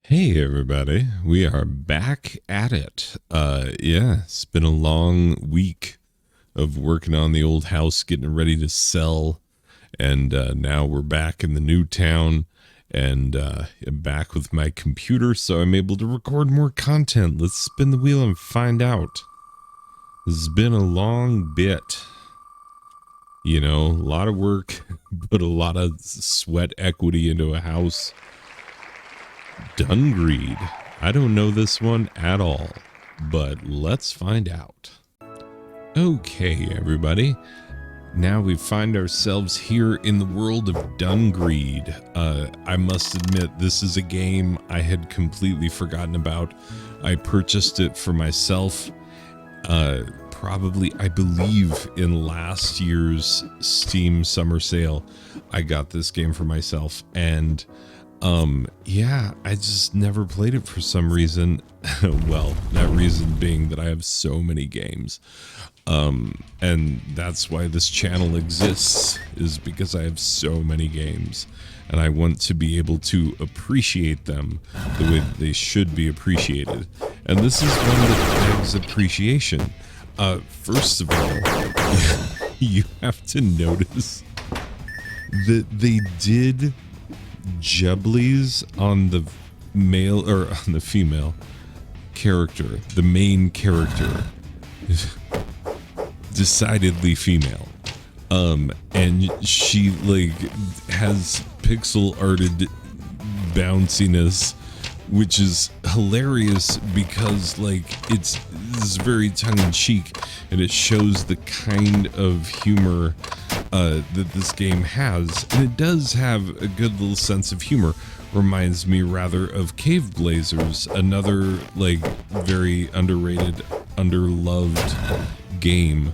Hey everybody, we are back at it. Yeah, it's been a long week of working on the old house, getting it ready to sell, and now we're back in the new town, and back with my computer, so I'm able to record more content. Let's spin the wheel and find out. This has been a long bit. You know, a lot of work, put a lot of sweat equity into a house. Dungreed. I don't know this one at all, but let's find out. Okay, everybody. Now we find ourselves here in the world of Dungreed. I must admit, this is a game I had completely forgotten about. I purchased it for myself, probably, I believe, in last year's Steam summer sale. I got this game for myself, and yeah, I just never played it for some reason. Well, that reason being that I have so many games. And that's why this channel exists, is because I have so many games. And I want to be able to appreciate them the way that they should be appreciated. And this is one that begs appreciation. First of all, you have to notice that they did jubblies on the male, or on the female character. The main character is decidedly female, and she like has pixel arted bounciness, which is hilarious because like it's very tongue-in-cheek, and it shows the kind of humor that this game has, and it does have a good little sense of humor. Reminds me rather of Cave Blazers, another like very underrated, underloved game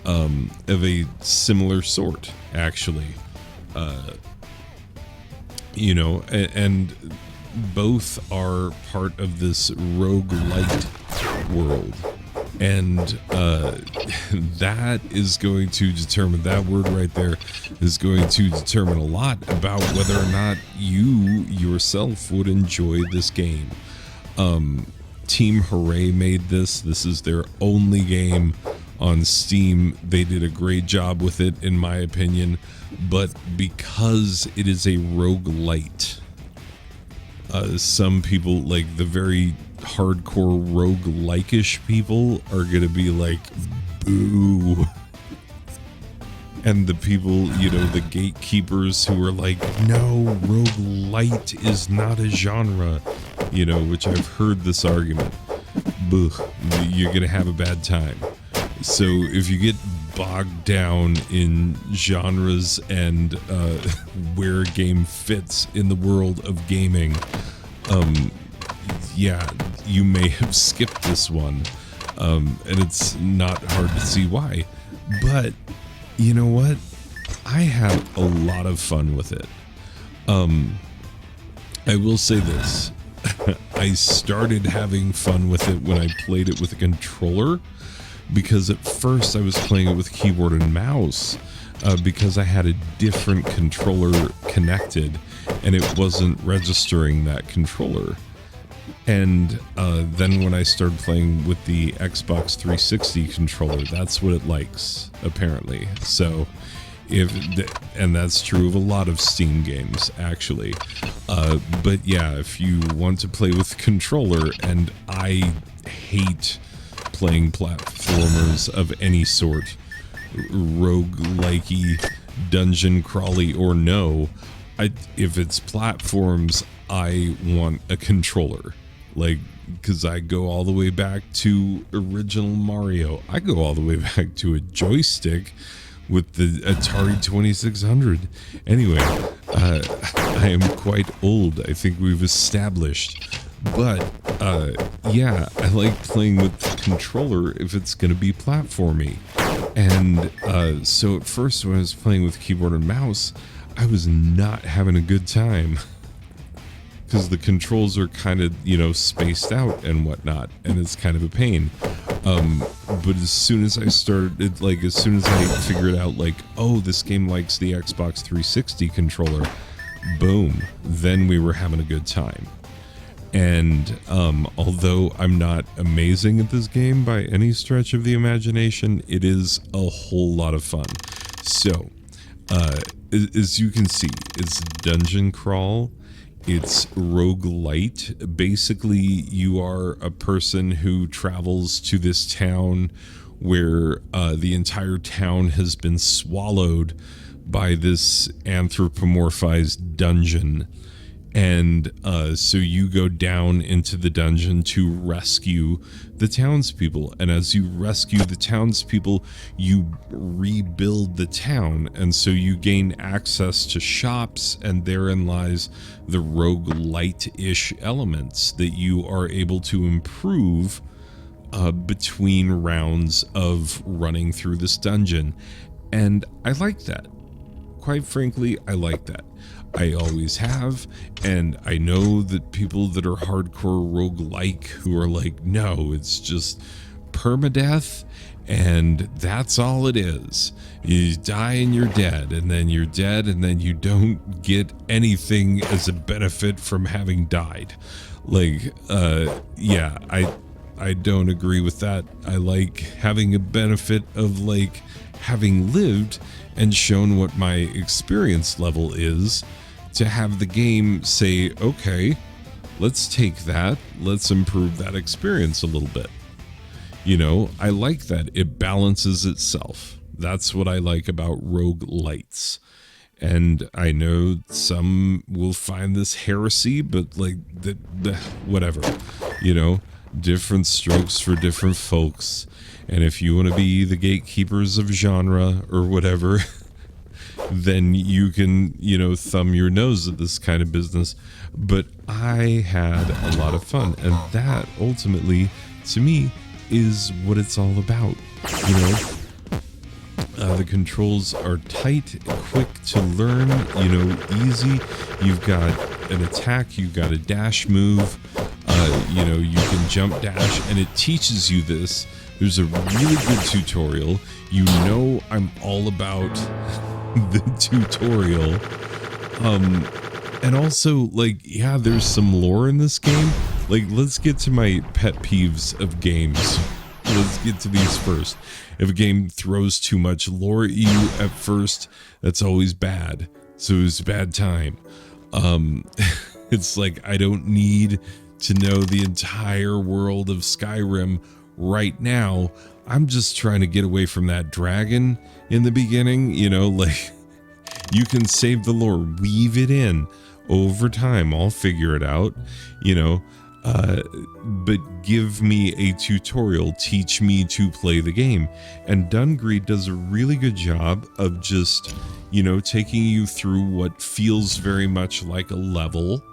of a similar sort, actually. You know, and both are part of this roguelite world. And that is going to determine, that word right there is going to determine a lot about whether or not you yourself would enjoy this game. Team Hooray made this. This is their only game on Steam. They did a great job with it, in my opinion. But because it is a roguelite, some people, like the very hardcore roguelike-ish people, are gonna be like, boo. And the people, you know, the gatekeepers who are like, no, roguelite is not a genre, you know, which I've heard this argument. Boo, you're gonna have a bad time. So if you get bogged down in genres and where a game fits in the world of gaming, yeah, you may have skipped this one, and it's not hard to see why. But you know what? I have a lot of fun with it. I will say this. I started having fun with it when I played it with a controller, because at first I was playing it with keyboard and mouse, because I had a different controller connected and it wasn't registering that controller. And then when I started playing with the Xbox 360 controller, that's what it likes, apparently. So, and that's true of a lot of Steam games, actually. But yeah, if you want to play with controller, and I hate playing platformers of any sort, roguelikey, dungeon crawly or no, if it's platforms, I want a controller. Like, because I go all the way back to original Mario. I go all the way back to a joystick with the Atari 2600. Anyway, I am quite old, I think we've established. But, yeah, I like playing with the controller if it's going to be platformy. And so at first when I was playing with keyboard and mouse, I was not having a good time. Because the controls are kind of, you know, spaced out and whatnot, and it's kind of a pain. But as soon as I started, like, as soon as I figured out, like, oh, this game likes the Xbox 360 controller, boom, then we were having a good time. And although I'm not amazing at this game by any stretch of the imagination, it is a whole lot of fun. So, as you can see, it's dungeon crawl. It's roguelite. Basically, you are a person who travels to this town where the entire town has been swallowed by this anthropomorphized dungeon. And so you go down into the dungeon to rescue the townspeople. And as you rescue the townspeople, you rebuild the town. And so you gain access to shops, and therein lies the roguelite-ish elements that you are able to improve between rounds of running through this dungeon. And I like that. Quite frankly, I like that. I always have, and I know that people that are hardcore roguelike who are like, no, it's just permadeath, and that's all it is. You die and you're dead, and then you're dead, and then you don't get anything as a benefit from having died. Like, yeah, I don't agree with that. I like having a benefit of, like, having lived and shown what my experience level is, to have the game say, okay, let's take that, let's improve that experience a little bit. You know, I like that. It balances itself. That's what I like about roguelites. And I know some will find this heresy, but like, whatever, you know, different strokes for different folks. And if you want to be the gatekeepers of genre or whatever, then you can, you know, thumb your nose at this kind of business. But I had a lot of fun, and that ultimately, to me, is what it's all about. You know, the controls are tight, quick to learn, you know, easy. You've got an attack, you've got a dash move, you know, you can jump dash, and it teaches you this. There's a really good tutorial. You know, I'm all about the tutorial. And also, like, yeah, there's some lore in this game. Like, let's get to my pet peeves of games. Let's get to these first. If a game throws too much lore at you at first, that's always bad. So it's a bad time. It's like, I don't need to know the entire world of Skyrim right now. I'm just trying to get away from that dragon in the beginning, you know, like, you can save the lore, weave it in over time. I'll figure it out, you know, but give me a tutorial, teach me to play the game. And Dungreed does a really good job of just, you know, taking you through what feels very much like a level.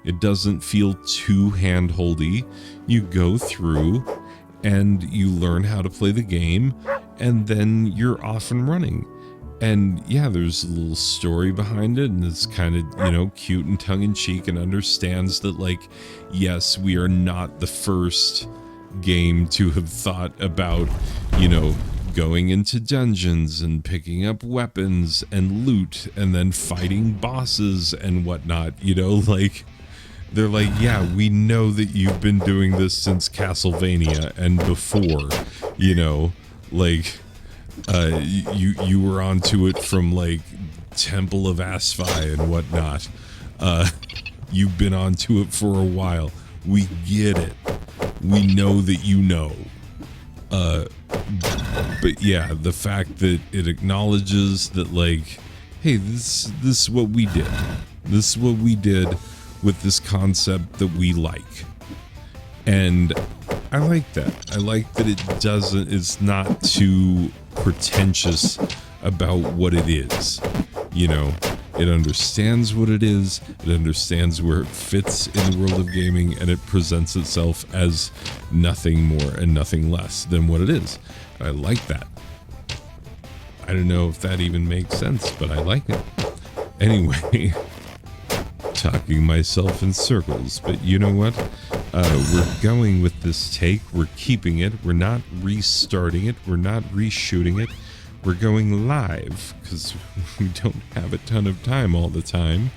It doesn't feel too hand-holdy. You go through and you learn how to play the game, and then you're off and running. And yeah, there's a little story behind it, and it's kind of, you know, cute and tongue-in-cheek, and understands that, like, yes, we are not the first game to have thought about, you know, going into dungeons and picking up weapons and loot and then fighting bosses and whatnot, you know, like, they're like, yeah, we know that you've been doing this since Castlevania and before, you know, like, you were onto it from, like, Temple of Asphi and whatnot. You've been onto it for a while. We get it. We know that you know. But yeah, the fact that it acknowledges that, like, hey, this is what we did. This is what we did with this concept that we like. And I like that. I like that it's not too pretentious about what it is. You know, it understands what it is, it understands where it fits in the world of gaming, and it presents itself as nothing more and nothing less than what it is. And I like that. I don't know if that even makes sense, but I like it. Anyway, talking myself in circles, but you know what? We're going with this take. We're keeping it. We're not restarting it. We're not reshooting it. We're going live because we don't have a ton of time all the time.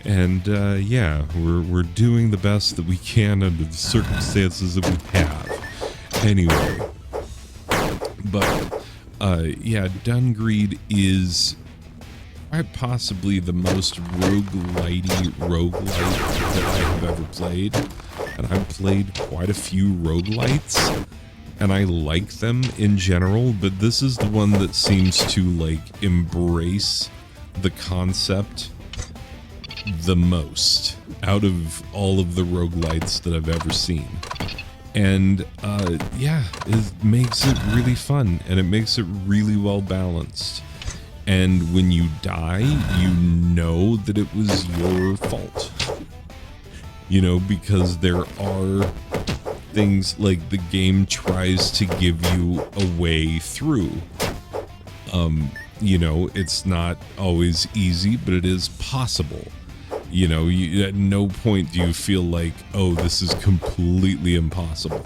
And yeah, we're doing the best that we can under the circumstances that we have. Anyway, but yeah, Dungreed is quite possibly the most roguelite that I have ever played. And I've played quite a few roguelites, and I like them in general, but this is the one that seems to like embrace the concept the most out of all of the roguelites that I've ever seen. And yeah, it makes it really fun, and it makes it really well balanced. And when you die, you know that it was your fault. You know, because there are things like the game tries to give you a way through. You know, it's not always easy, but it is possible. You know, at no point do you feel like, oh, this is completely impossible.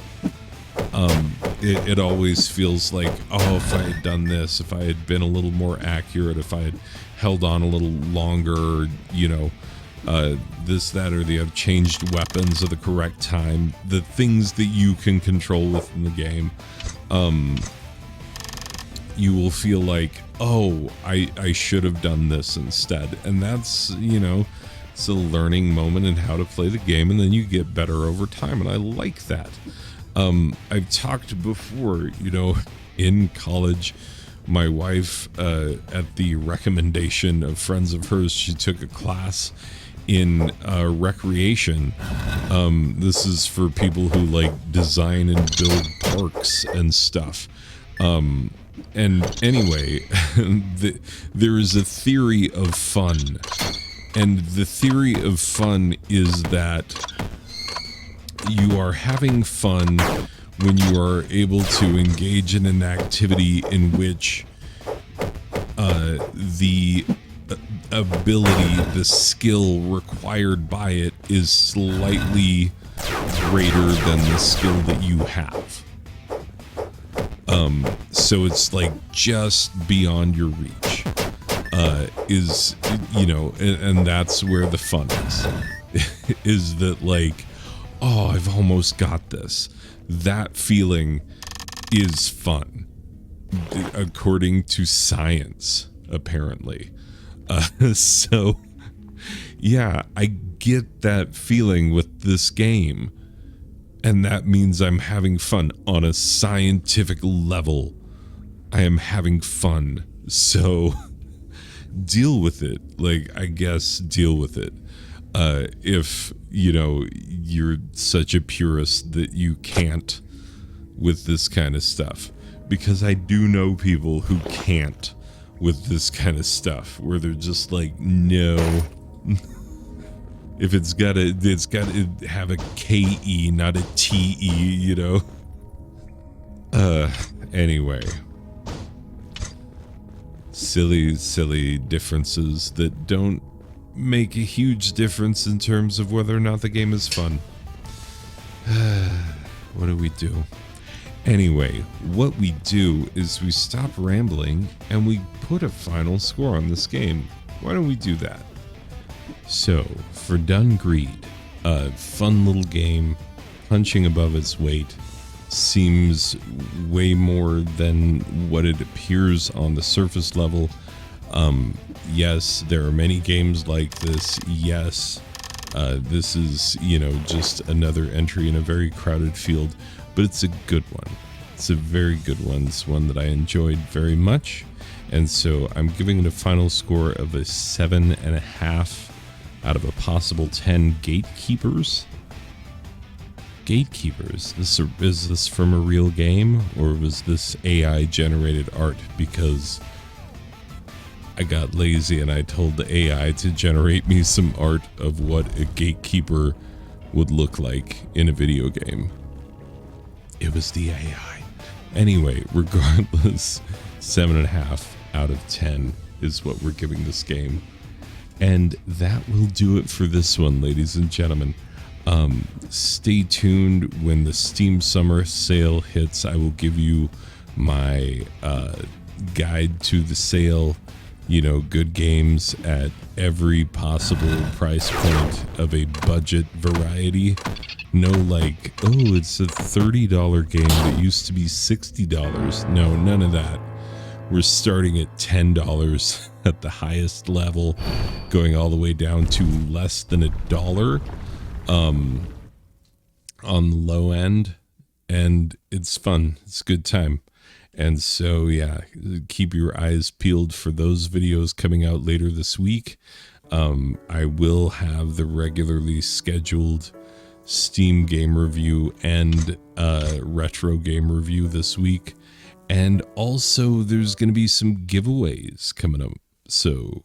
It always feels like, oh, if I had done this, if I had been a little more accurate, if I had held on a little longer, you know, this, that, or the other, changed weapons at the correct time, the things that you can control within the game, you will feel like, oh, I should have done this instead. And that's, you know, it's a learning moment in how to play the game, and then you get better over time, and I like that. I've talked before, you know, in college, my wife, at the recommendation of friends of hers, she took a class in recreation. This is for people who like design and build parks and stuff. And anyway, there is a theory of fun, and the theory of fun is that you are having fun when you are able to engage in an activity in which the ability, the skill required by it is slightly greater than the skill that you have. So it's like just beyond your reach, is, you know, and that's where the fun is, is that like, oh, I've almost got this. That feeling is fun, according to science, apparently. So, yeah, I get that feeling with this game, and that means I'm having fun on a scientific level. I am having fun, so deal with it. Like, I guess deal with it. If, you know, you're such a purist that you can't with this kind of stuff. Because I do know people who can't with this kind of stuff, where they're just like, no. If it's got to have a KE, not a TE, you know? Anyway. Silly differences that don't make a huge difference in terms of whether or not the game is fun. What do we do? Anyway, what we do is we stop rambling and we put a final score on this game. Why don't we do that? So, for Dungreed, a fun little game, punching above its weight, seems way more than what it appears on the surface level. Yes, there are many games like this. Yes, this is, you know, just another entry in a very crowded field, but it's a good one. It's a very good one. It's one that I enjoyed very much, and so I'm giving it a final score of a 7.5 out of a possible 10 gatekeepers. Gatekeepers. Is this from a real game, or was this AI generated art? Because I got lazy and I told the AI to generate me some art of what a gatekeeper would look like in a video game. It was the AI. Anyway, regardless, 7.5 out of 10 is what we're giving this game. And that will do it for this one, ladies and gentlemen. Stay tuned. When the Steam Summer Sale hits, I will give you my guide to the sale, you know, good games at every possible price point of a budget variety. No, like, oh, it's a $30 game that used to be $60. No, none of that. We're starting at $10 at the highest level, going all the way down to less than $1 on the low end. And it's fun. It's a good time. And so, yeah, keep your eyes peeled for those videos coming out later this week. I will have the regularly scheduled Steam game review and retro game review this week. And also, there's going to be some giveaways coming up. So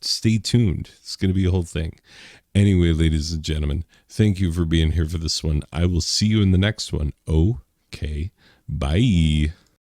stay tuned. It's going to be a whole thing. Anyway, ladies and gentlemen, thank you for being here for this one. I will see you in the next one. Okay, bye.